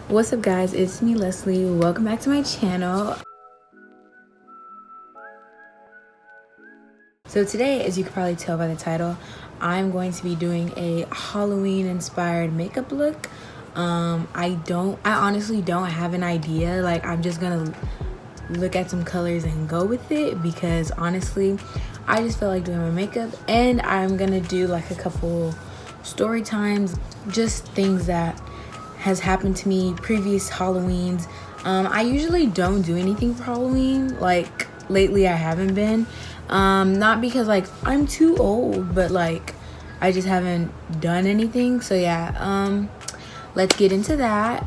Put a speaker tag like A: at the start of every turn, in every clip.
A: What's up guys, it's me Leslie. Welcome back to my channel. So today, as you can probably tell by the title, I'm going to be doing a Halloween inspired makeup look. I honestly don't have an idea. Like, I'm just gonna look at some colors and go with it because honestly I just feel like doing my makeup, and I'm gonna do like a couple story times, just things that has happened to me previous Halloweens. I usually don't do anything for Halloween. Like lately I haven't been, not because like I'm too old, but like I just haven't done anything. So yeah, let's get into that.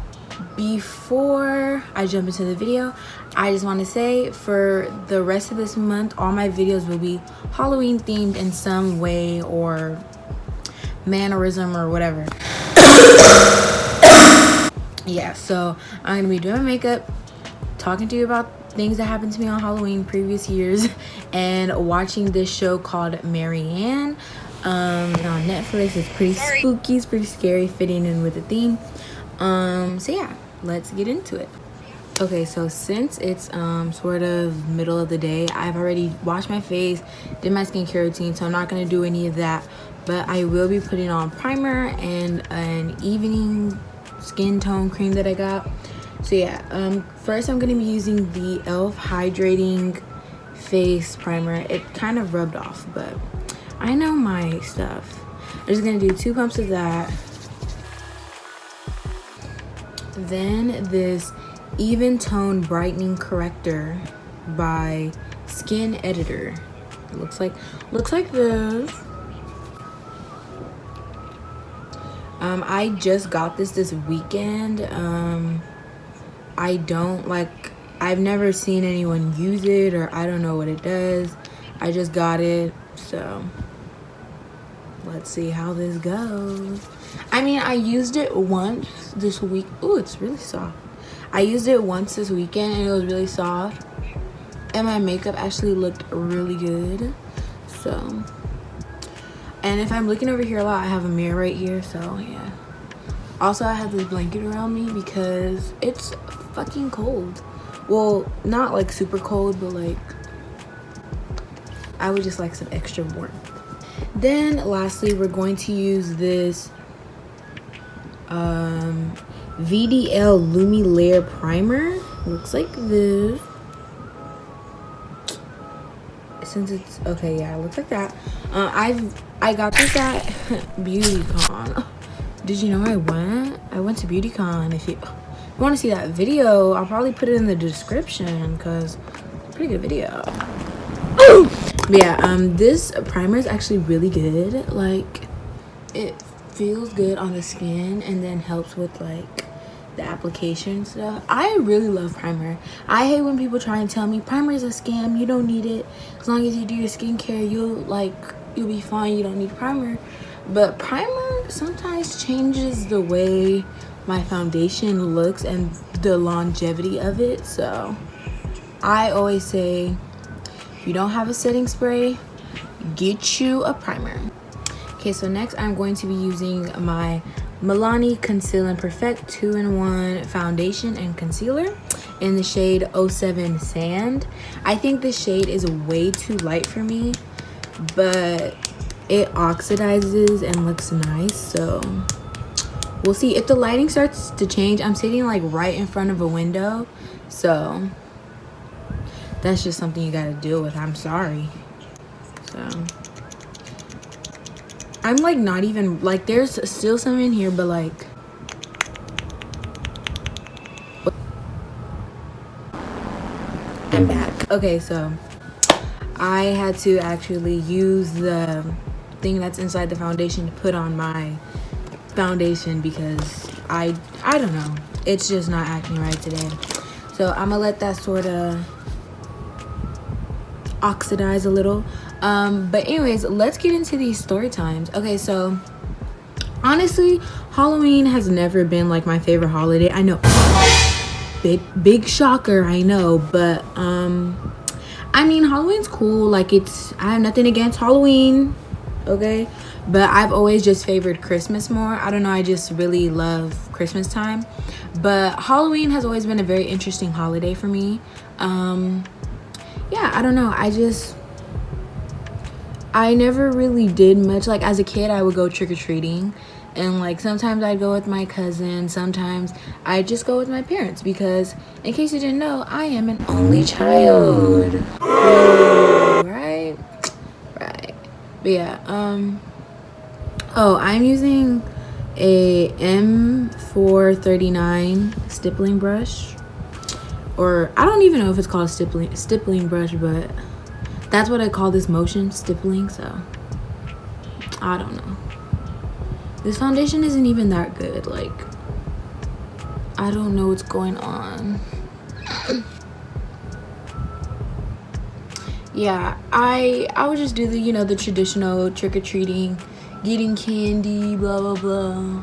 A: Before I jump into the video, I just want to say for the rest of this month, all my videos will be Halloween themed in some way or mannerism or whatever. Yeah, so I'm gonna be doing my makeup, talking to you about things that happened to me on Halloween previous years, and watching this show called Marianne on Netflix. It's pretty spooky, it's pretty scary, fitting in with the theme. So yeah, let's get into it. Okay, so since it's sort of middle of the day, I've already washed my face, did my skincare routine, so I'm not gonna do any of that, but I will be putting on primer and an evening skin tone cream that I got. So yeah, first I'm gonna be using the e.l.f. hydrating face primer. It kind of rubbed off, but I know my stuff. I'm just gonna do 2 pumps of that. Then this even tone brightening corrector by Skin Editor. It looks like this. I just got this weekend. I've never seen anyone use it, or I don't know what it does. I just got it, so let's see how this goes. I mean, I used it once this week. Ooh, it's really soft. I used it once this weekend and it was really soft, and my makeup actually looked really good. So, and if I'm looking over here a lot, I have a mirror right here, so yeah. Also, I have this blanket around me because it's fucking cold. Well, not like super cold, but like I would just like some extra warmth. Then lastly, we're going to use this VDL Lumi Layer Primer. Looks like this. Since it's okay, yeah, it looks like that. I got this at BeautyCon. Did you know I went to BeautyCon? If you want to see that video, I'll probably put it in the description because it's a pretty good video. But yeah, this primer is actually really good. Like, it feels good on the skin and then helps with like the application stuff. I really love primer. I hate when people try and tell me primer is a scam, you don't need it. As long as you do your skincare, you'll be fine, you don't need primer. But primer sometimes changes the way my foundation looks and the longevity of it. So I always say, if you don't have a setting spray, get you a primer. Okay, so next I'm going to be using my Milani Conceal and Perfect 2-in-1 foundation and concealer in the shade 07 Sand. I think this shade is way too light for me, but it oxidizes and looks nice, so we'll see. If the lighting starts to change, I'm sitting like right in front of a window, so that's just something you gotta deal with. I'm sorry. So I'm like not even like, there's still some in here, but like I'm back. Okay, so I had to actually use the thing that's inside the foundation to put on my foundation because I don't know, it's just not acting right today. So I'm gonna let that sort of oxidize a little. But anyways, let's get into these story times. Okay, so honestly, Halloween has never been like my favorite holiday. I know, big shocker, I know, but I mean, Halloween's cool. Like, I have nothing against Halloween, okay, but I've always just favored Christmas more. I don't know, I just really love Christmas time. But Halloween has always been a very interesting holiday for me. Yeah, I don't know. I never really did much. Like, as a kid, I would go trick-or-treating. And, like, sometimes I'd go with my cousin. Sometimes I'd just go with my parents. Because, in case you didn't know, I am an only child. Right? Right. But, yeah. Oh, I'm using a M439 stippling brush. Or, I don't even know if it's called a stippling brush, but that's what I call this motion, stippling. So, I don't know. This foundation isn't even that good. Like, I don't know what's going on. Yeah, I would just do the, you know, the traditional trick-or-treating, getting candy, blah, blah, blah.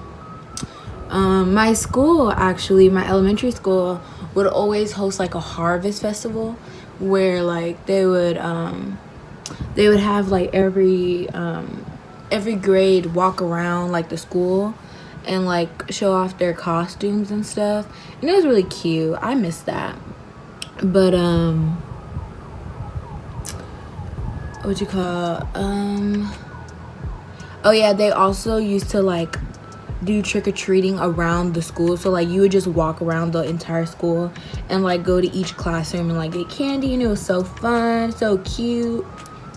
A: My school, actually, my elementary school, would always host, like, a harvest festival where, like, they would have, like, every grade walk around, like, the school and, like, show off their costumes and stuff. And it was really cute. I miss that. But, what you call, oh yeah, they also used to, like, do trick-or-treating around the school. So, like, you would just walk around the entire school and, like, go to each classroom and, like, get candy. And it was so fun, so cute.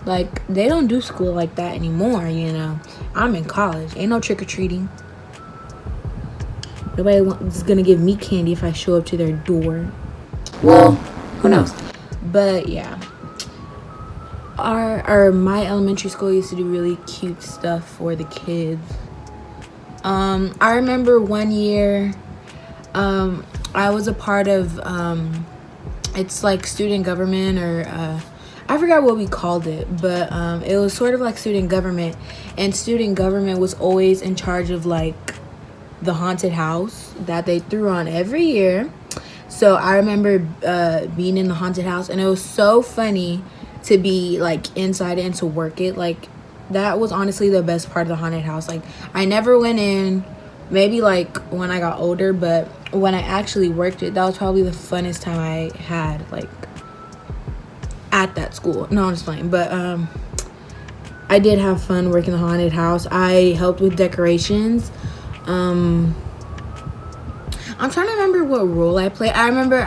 A: Like, they don't do school like that anymore, you know. I'm in college. Ain't no trick-or-treating. Nobody is gonna give me candy if I show up to their door. Well, who knows? But, yeah. My elementary school used to do really cute stuff for the kids. I remember one year, I was a part of, it's like student government, or, I forgot what we called it, but it was sort of like student government, and student government was always in charge of, like, the haunted house that they threw on every year. So I remember being in the haunted house, and it was so funny to be, like, inside it and to work it. Like, that was honestly the best part of the haunted house. Like, I never went in, maybe, like, when I got older, but when I actually worked it, that was probably the funnest time I had, like, at that school. No, I'm just playing. But I did have fun working the haunted house. I helped with decorations. I'm trying to remember what role I played. I remember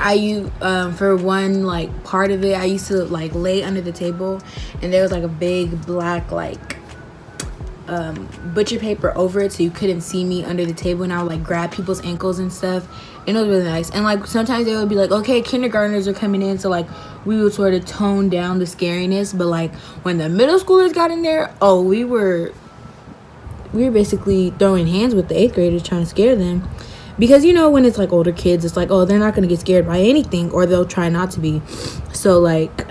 A: for one, like, part of it, I used to, like, lay under the table, and there was, like, a big black, like, butcher paper over it, so you couldn't see me under the table, and I would, like, grab people's ankles and stuff, and it was really nice. And, like, sometimes they would be like, okay, kindergartners are coming in, so, like, we would sort of tone down the scariness. But, like, when the middle schoolers got in there, oh, we were basically throwing hands with the 8th graders trying to scare them. Because, you know, when it's, like, older kids, it's like, oh, they're not going to get scared by anything, or they'll try not to be. So, like,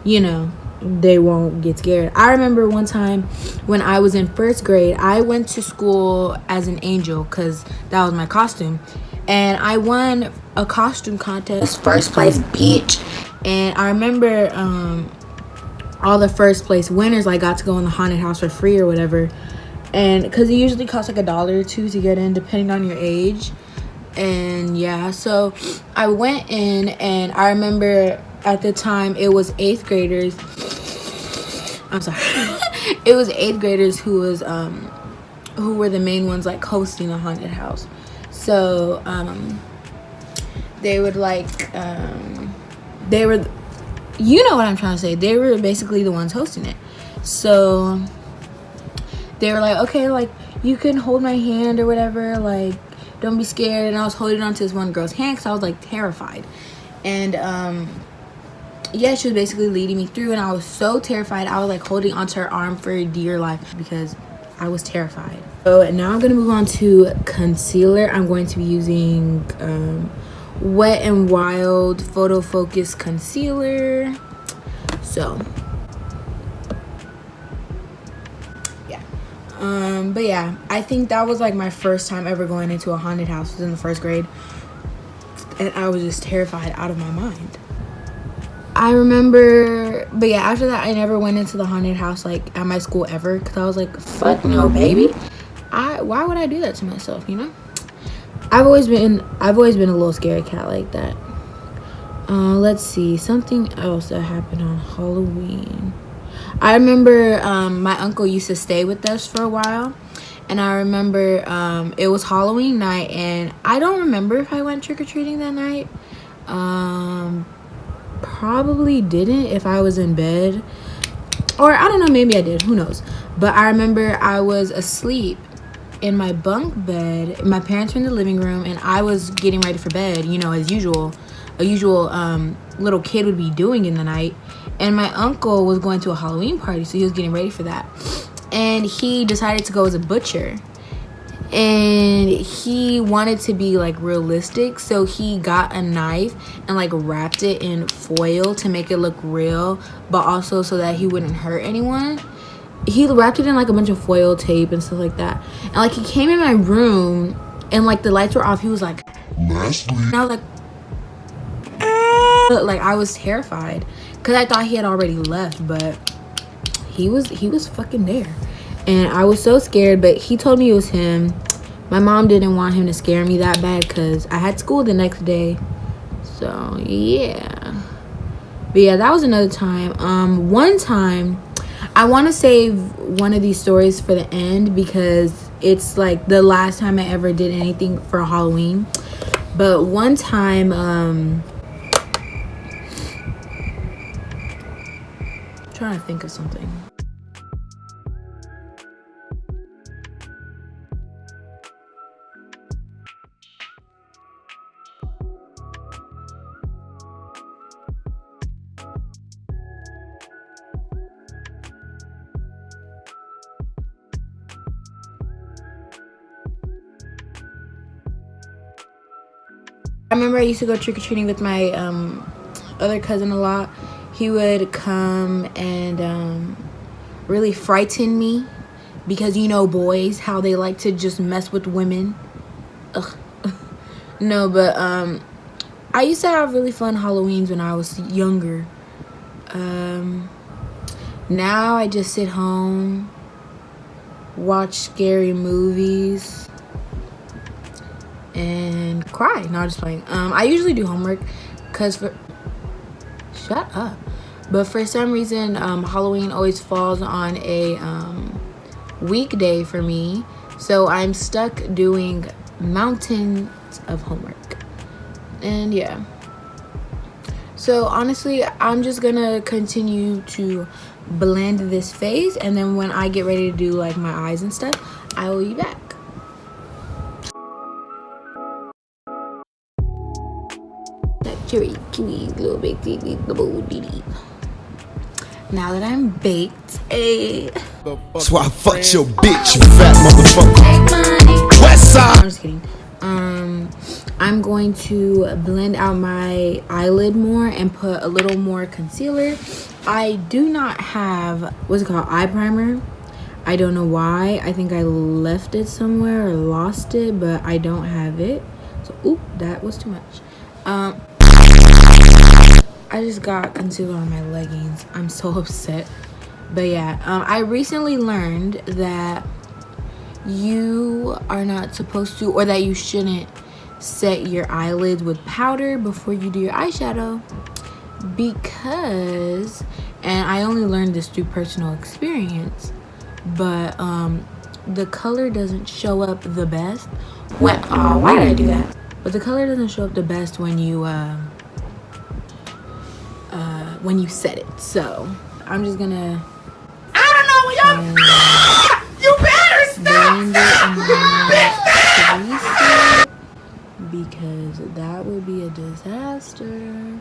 A: you know, they won't get scared. I remember one time when I was in 1st grade, I went to school as an angel because that was my costume. And I won a costume contest. 1st place, bitch. And I remember all the 1st place winners, like, got to go in the haunted house for free or whatever. And because it usually costs like $1 or $2 to get in, depending on your age. And yeah, so I went in, and I remember at the time it was 8th graders. I'm sorry. It was 8th graders who were the main ones, like, hosting the haunted house. So they would, like, they were, you know what I'm trying to say. They were basically the ones hosting it. So they were like, okay, like, you can hold my hand or whatever, like, don't be scared. And I was holding on to this one girl's hand because I was, like, terrified. And yeah, she was basically leading me through, and I was so terrified. I was, like, holding onto her arm for dear life because I was terrified. So now I'm gonna move on to concealer. I'm going to be using Wet n Wild Photo Focus Concealer. So but yeah, I think that was, like, my first time ever going into a haunted house. It was in the 1st grade, and I was just terrified out of my mind. I remember, but yeah, after that I never went into the haunted house, like, at my school ever, because I was like, fuck no, baby. Why would I do that to myself, you know? I've always been a little scared cat like that. Let's see, something else that happened on Halloween. I remember my uncle used to stay with us for a while, and I remember it was Halloween night, and I don't remember if I went trick-or-treating that night. Probably didn't if I was in bed, or I don't know, maybe I did, who knows. But I remember I was asleep in my bunk bed. My parents were in the living room, and I was getting ready for bed, you know, as usual, a usual little kid would be doing in the night. And my uncle was going to a Halloween party, so he was getting ready for that, and he decided to go as a butcher, and he wanted to be like realistic, so he got a knife and like wrapped it in foil to make it look real, but also so that he wouldn't hurt anyone. He wrapped it in like a bunch of foil tape and stuff like that, and like he came in my room and like the lights were off. He was like, Leslie. And I was like I was terrified because I thought he had already left, but he was fucking there. And I was so scared, but he told me it was him. My mom didn't want him to scare me that bad because I had school the next day. So, yeah. But yeah, that was another time. One time, I want to save one of these stories for the end because it's like the last time I ever did anything for Halloween. But one time, I'm trying to think of something. I remember I used to go trick-or-treating with my other cousin a lot. He would come and really frighten me because, you know, boys, how they like to just mess with women. Ugh. No, but I used to have really fun Halloweens when I was younger. Now I just sit home, watch scary movies, and cry. No, I'm just playing. I usually do homework because shut up. But for some reason, Halloween always falls on a weekday for me, so I'm stuck doing mountains of homework. And yeah, so honestly, I'm just gonna continue to blend this face, and then when I get ready to do like my eyes and stuff, I will be back. Cherry, kiwi, little bit, little bitty. Now that I'm baked,
B: that's why I fucked your bitch, you fat motherfucker. West side.
A: I'm just kidding. I'm going to blend out my eyelid more and put a little more concealer. I do not have, what's it called, eye primer. I don't know why. I think I left it somewhere or lost it, but I don't have it. So, oop, that was too much. I just got concealer on my leggings. I'm so upset. But yeah, I recently learned that you are not supposed to, or that you shouldn't set your eyelids with powder before you do your eyeshadow, because, and I only learned this through personal experience, but the color doesn't show up the best when, why did I do that? But the color doesn't show up the best when you set it. So I'm just gonna,
B: I don't know, you better stop,
A: because that would be a disaster.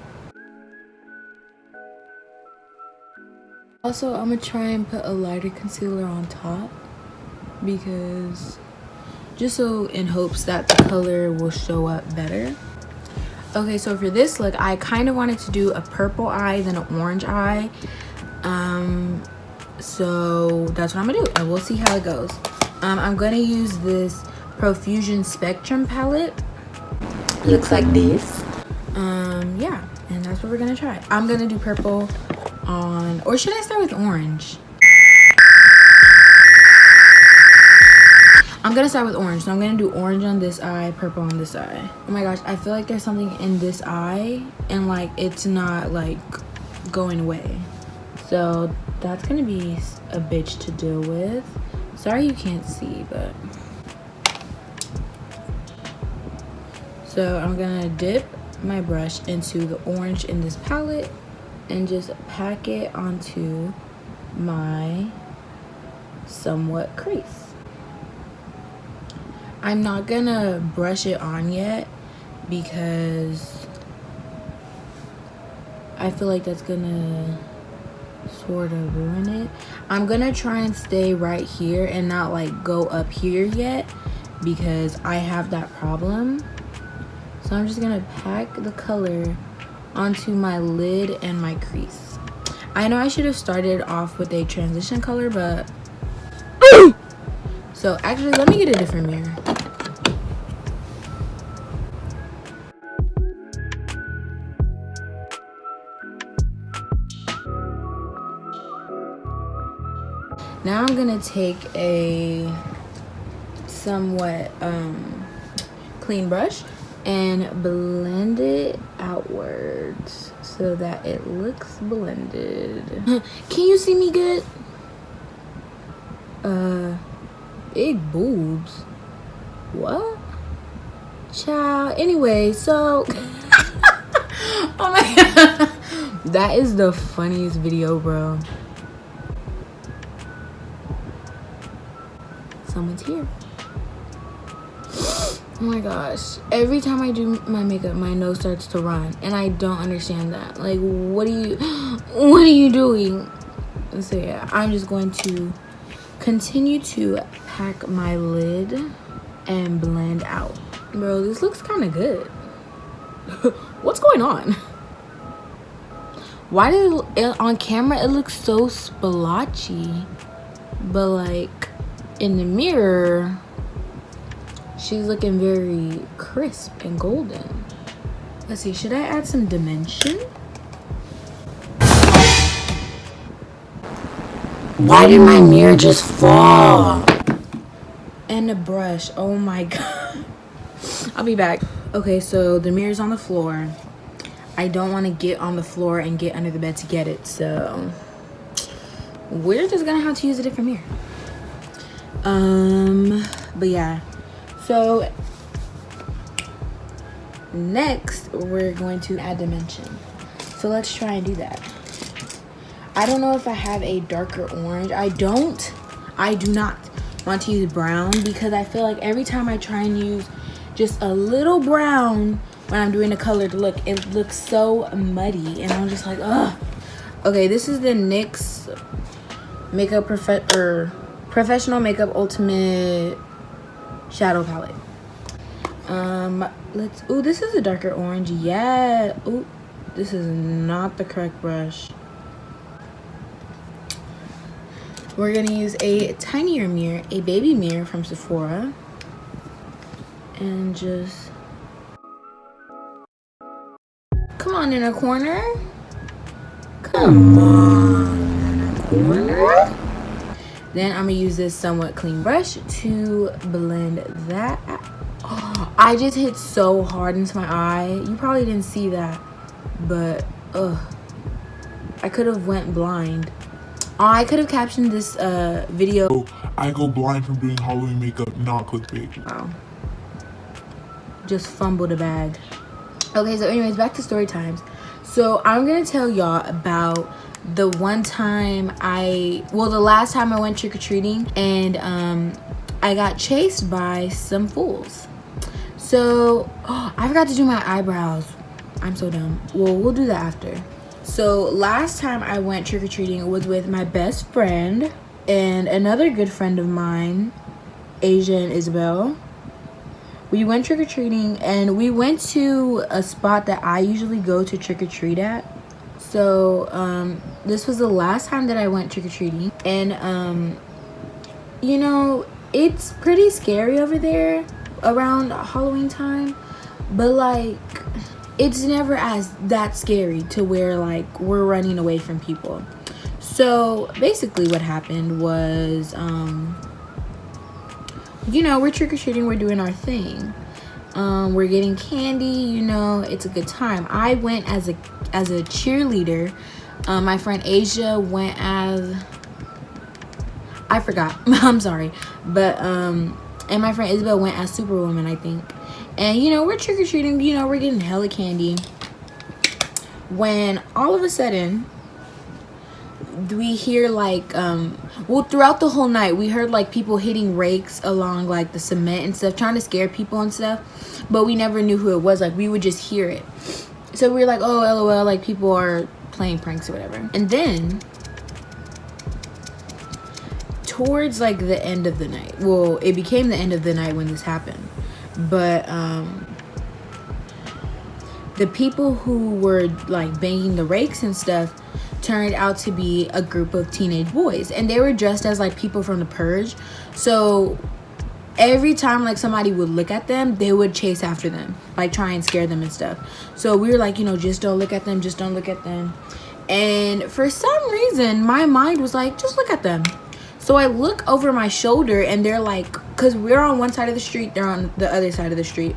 A: Also, I'm gonna try and put a lighter concealer on top, because just so in hopes that the color will show up better. Okay, so for this look, I kind of wanted to do a purple eye, then an orange eye. So that's what I'm gonna do, and we'll see how it goes. I'm gonna use this Profusion Spectrum palette. Looks like this. Yeah, and that's what we're gonna try. I'm gonna do purple on, or should I start with orange? I'm gonna start with orange. So I'm gonna do orange on this eye, purple on this eye. Oh my gosh, I feel like there's something in this eye and like it's not like going away. So that's gonna be a bitch to deal with. Sorry you can't see, but. So I'm gonna dip my brush into the orange in this palette and just pack it onto my somewhat crease. I'm not gonna brush it on yet because I feel like that's gonna sort of ruin it. I'm gonna try and stay right here and not like go up here yet because I have that problem. So I'm just gonna pack the color onto my lid and my crease. I know I should have started off with a transition color, but so actually let me get a different mirror. Now I'm gonna take a somewhat clean brush and blend it outwards so that it looks blended. Can you see me good? Big boobs. What? Child. Anyway, so oh my god. That is the funniest video, bro. Someone's here. Oh my gosh. Every time I do my makeup, my nose starts to run. And I don't understand that. Like, what are you doing? So yeah, I'm just going to continue to pack my lid and blend out. Bro, this looks kind of good. What's going on? Why did it, on camera it looks so splotchy, but like in the mirror she's looking very crisp and golden. Let's see, should I add some dimension? Why did my mirror just fall? And a brush, oh my god. I'll be back. Okay, so the mirror's on the floor. I don't want to get on the floor and get under the bed to get it, so we're just gonna have to use a different mirror. But yeah, so next we're going to add dimension. So let's try and do that. I don't know if I have a darker orange. I do not want to use brown because I feel like every time I try and use just a little brown when I'm doing a colored look, it looks so muddy and I'm just like, ugh. Okay, this is the NYX Makeup Professional Makeup Ultimate Shadow Palette. Ooh, this is a darker orange. Yeah. Ooh, this is not the correct brush. We're gonna use a tinier mirror, a baby mirror from Sephora, and just come on in a corner. Come on in a corner. Then I'm gonna use this somewhat clean brush to blend that out. Oh, I just hit so hard into my eye. You probably didn't see that, but I could have went blind. I could have captioned this video.
C: I go blind from doing Halloween makeup, not clickbait.
A: Wow. Just fumbled a bag. Okay, so anyways, back to story times. So I'm gonna tell y'all about the one time the last time I went trick-or-treating and I got chased by some fools. So I forgot to do my eyebrows. I'm so dumb. Well, we'll do that after. So last time I went trick-or-treating was with my best friend and another good friend of mine, Asia and Isabel. We went trick-or-treating and we went to a spot that I usually go to trick-or-treat at. So this was the last time that I went trick-or-treating, and you know, it's pretty scary over there around Halloween time, but like it's never that scary to where like we're running away from people. So basically what happened was you know, we're trick-or-treating, we're doing our thing. We're getting candy, you know, it's a good time. I went as a cheerleader. My friend Asia went as, I forgot. I'm sorry. But and my friend Isabel went as Superwoman, I think. And you know, we're trick-or-treating, you know, we're getting hella candy. When all of a sudden we hear like well, throughout the whole night we heard like people hitting rakes along like the cement and stuff, trying to scare people and stuff, but we never knew who it was. Like, we would just hear it, so we were like, oh, LOL, like people are playing pranks or whatever. And then towards like the end of the night, well, it became the end of the night when this happened, but the people who were like banging the rakes and stuff turned out to be a group of teenage boys, and they were dressed as like people from The Purge. So every time like somebody would look at them, they would chase after them, like try and scare them and stuff. So we were like, you know, just don't look at them, just don't look at them. And for some reason my mind was like, just look at them. So I look over my shoulder, and they're like, because we're on one side of the street, they're on the other side of the street,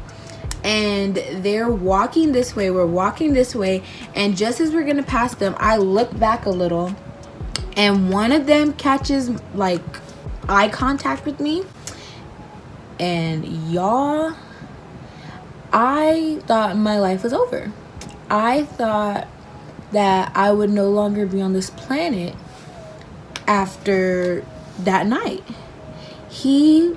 A: and they're walking this way, we're walking this way, and just as we're gonna pass them, I look back a little, and one of them catches like eye contact with me. And y'all, I thought my life was over. I thought that I would no longer be on this planet after that night. He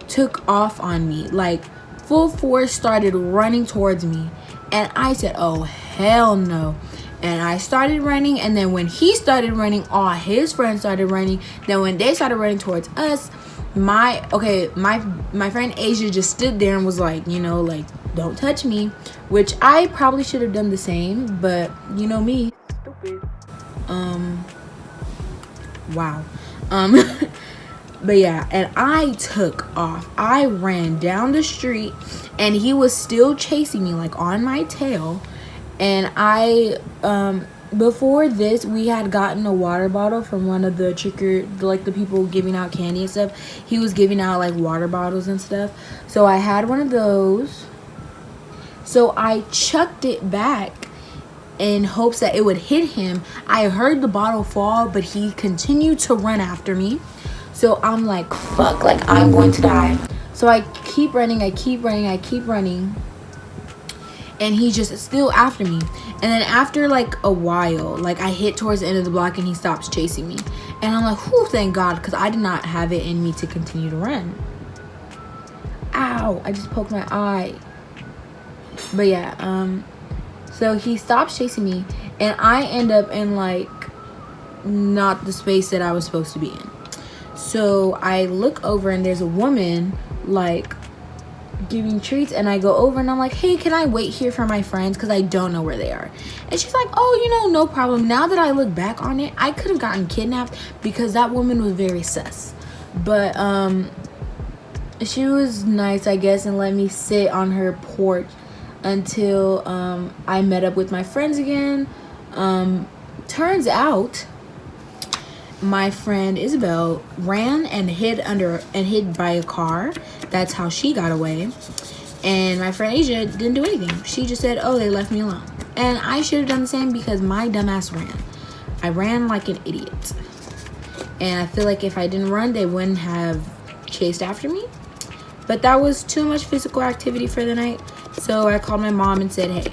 A: took off on me, like full force, started running towards me, and I said, oh hell no. And I started running, and then when he started running, all his friends started running. Then when they started running towards us, my friend Asia just stood there and was like, you know, like, don't touch me, which I probably should have done the same, but you know me, stupid. Wow. But yeah, and I took off. I ran down the street, and he was still chasing me, like on my tail. And I before this, we had gotten a water bottle from one of the like the people giving out candy and stuff. He was giving out like water bottles and stuff, so I had one of those. So I chucked it back in hopes that it would hit him. I heard the bottle fall, but he continued to run after me. So I'm like, fuck, like I'm going to die. So I keep running, I keep running, and he's just still after me. And then after like a while, like I hit towards the end of the block, and he stops chasing me. And I'm like, whew, thank God, because I did not have it in me to continue to run. Ow, I just poked my eye. But yeah, so he stops chasing me, and I end up in like not the space that I was supposed to be in. So I look over, and there's a woman like giving treats, and I go over and I'm like, hey, can I wait here for my friends, because I don't know where they are? And she's like, oh, you know, no problem. Now that I look back on it, I could have gotten kidnapped, because that woman was very sus. But she was nice, I guess, and let me sit on her porch until I met up with my friends again. Turns out my friend Isabel ran and hid by a car. That's how she got away. And my friend Asia didn't do anything. She just said, oh, they left me alone. And I should have done the same, because my dumbass ran. I ran like an idiot. And I feel like if I didn't run, they wouldn't have chased after me. But that was too much physical activity for the night. So I called my mom and said, hey,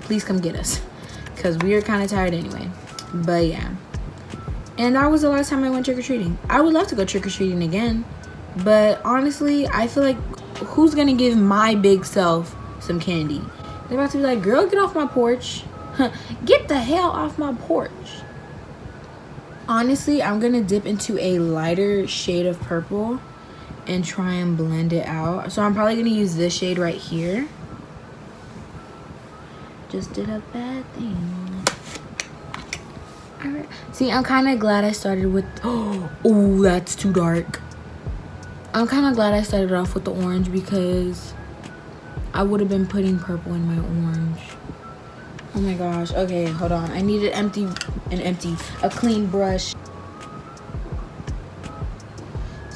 A: please come get us, because we were kind of tired anyway. But yeah. And that was the last time I went trick-or-treating. I would love to go trick-or-treating again. But honestly, I feel like, who's going to give my big self some candy? They're about to be like, girl, get off my porch. Get the hell off my porch. Honestly, I'm going to dip into a lighter shade of purple and try and blend it out. So I'm probably going to use this shade right here. Just did a bad thing. Alright. See, I'm kind of glad I started with... Oh, that's too dark. I'm kind of glad I started off with the orange, because I would have been putting purple in my orange. Oh my gosh. Okay, hold on. I need a clean brush.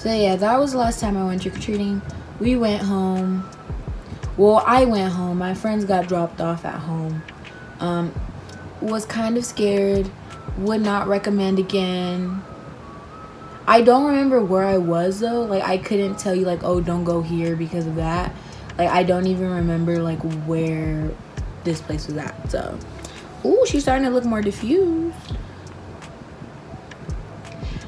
A: So yeah, that was the last time I went trick-or-treating. We went home. Well, I went home. My friends got dropped off at home. Was kind of scared. Would not recommend again. I don't remember where I was though. Like, I couldn't tell you like, oh, don't go here because of that. Like, I don't even remember like where this place was at. So, ooh, she's starting to look more diffused.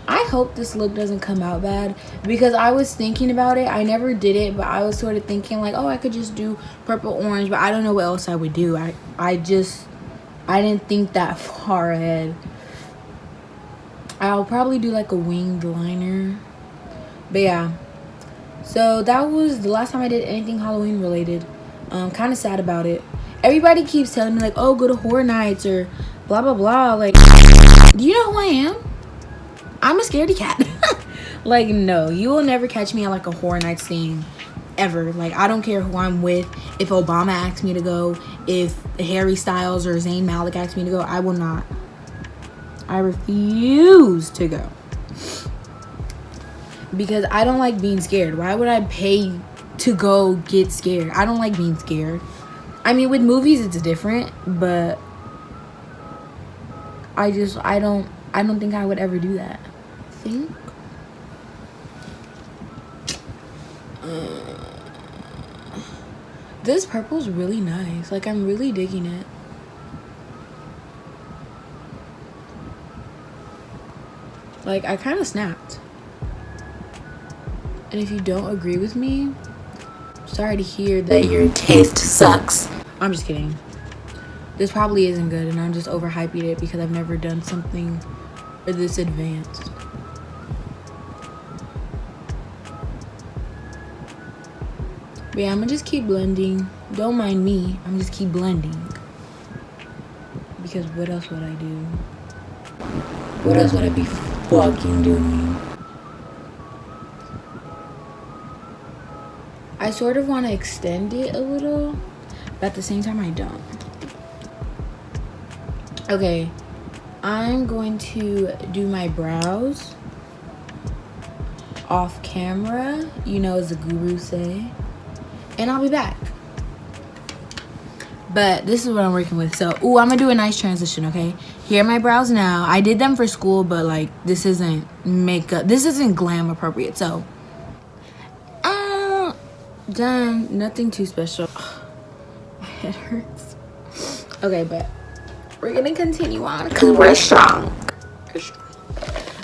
A: I hope this look doesn't come out bad because I was thinking about it. I never did it, but I was sort of thinking like, oh, I could just do purple orange, but I don't know what else I would do. I didn't think that far ahead. I'll probably do like a winged liner. But yeah. So that was the last time I did anything Halloween related. Kind of sad about it. Everybody keeps telling me like, oh, go to horror nights or blah blah blah. Like, do you know who I am? I'm a scaredy cat. Like, no, you will never catch me at like a horror night scene ever. Like, I don't care who I'm with. If Obama asks me to go, if Harry Styles or Zayn Malik asks me to go, I will not. I refuse to go because I don't like being scared. Why would I pay to go get scared? I don't like being scared. I mean, with movies it's different, but I don't think I would ever do that. Think this purple's really nice. Like, I'm really digging it. Like, I kind of snapped. And if you don't agree with me, sorry to hear that your taste sucks. I'm just kidding. This probably isn't good, and I'm just overhyping it because I've never done something this advanced. But yeah, I'm gonna just keep blending. Don't mind me. I'm just keep blending. Because what else would I do? What else would I be fucking doing? I sort of want to extend it a little, but at the same time I don't. Okay, I'm going to do my brows off camera, you know, as the gurus say, and I'll be back. But this is what I'm working with. So, ooh, I'm gonna do a nice transition, okay? Here are my brows now. I did them for school, but like, this isn't makeup. This isn't glam appropriate. So, done. Nothing too special. My head hurts. Okay, but we're gonna continue on because we're strong.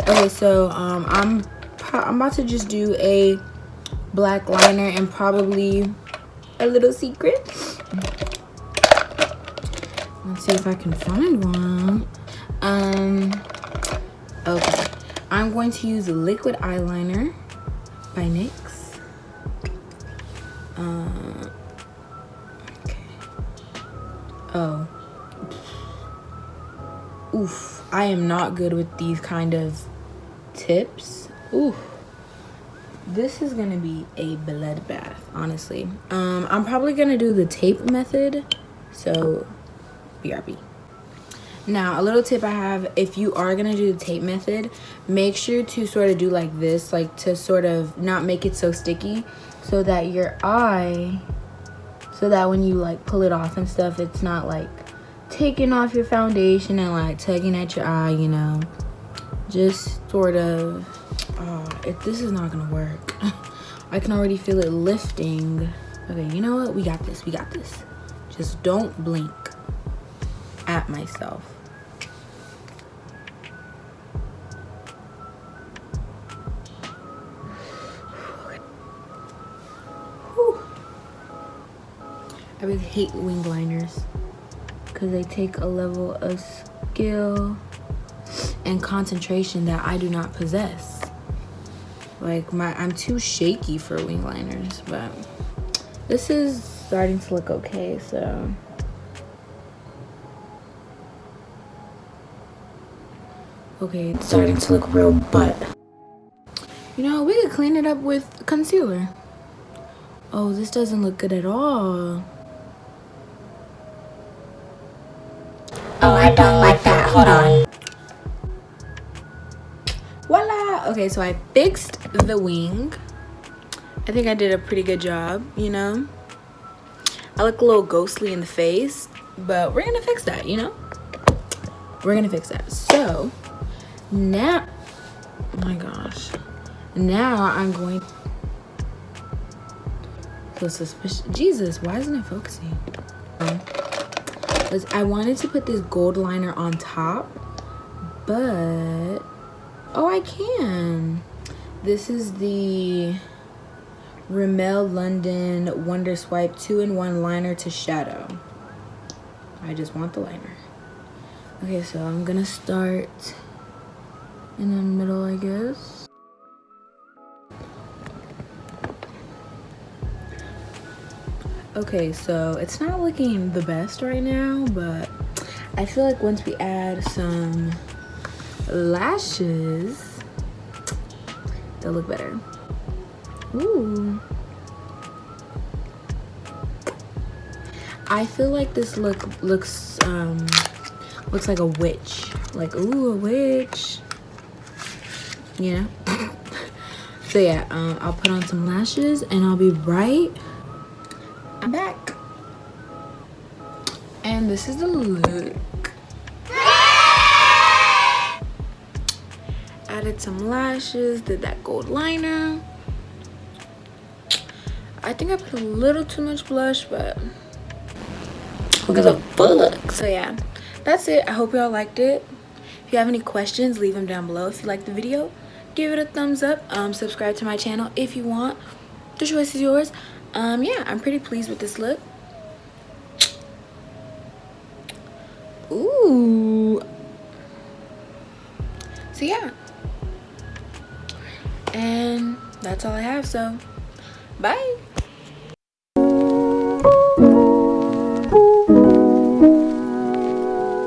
A: Okay, so I'm about to just do a black liner and probably a little secret. Let's see if I can find one. Okay, I'm going to use a liquid eyeliner by NYX. Okay. Oh. Oof, I am not good with these kind of tips. Oof. This is gonna be a bloodbath, honestly. I'm probably gonna do the tape method, so BRB. Now, a little tip I have, if you are gonna do the tape method, make sure to sort of do like this, like to sort of not make it so sticky, so that your eye, so that when you like pull it off and stuff, it's not like taking off your foundation and like tugging at your eye, you know. Just sort of, this is not gonna work. I can already feel it lifting. Okay, you know what? We got this, we got this. Just don't blink at myself. I really hate wing liners because they take a level of skill and concentration that I do not possess. Like, I'm too shaky for wing liners, but this is starting to look okay, so. Okay, it's starting to look real butt. You know, we could clean it up with concealer. Oh, this doesn't look good at all. Oh, I don't like that. Hold on. Voila! Okay, so I fixed the wing. I think I did a pretty good job, you know. I look a little ghostly in the face, but we're gonna fix that, you know. We're gonna fix that. So now, oh my gosh, now I'm going. So suspicious. Jesus, why isn't it focusing? I wanted to put this gold liner on top, but oh, I can. This is the Rimmel London Wonder Swipe 2-in-1 liner to shadow. I just want the liner. Okay, so I'm gonna start in the middle, I guess. Okay, so it's not looking the best right now, but I feel like once we add some lashes, they'll look better. Ooh. I feel like this looks like a witch. Like, ooh, a witch. You know? So yeah, I'll put on some lashes and I'll be right back. And this is the look. Added some lashes, did that gold liner. I think I put a little too much blush, but who gives a fuck? So yeah, that's it. I hope y'all liked it. If you have any questions, leave them down below. If you liked the video, give it a thumbs up. Subscribe to my channel if you want. The choice is yours. Yeah, I'm pretty pleased with this look. Ooh. So yeah, and that's all I have. So bye.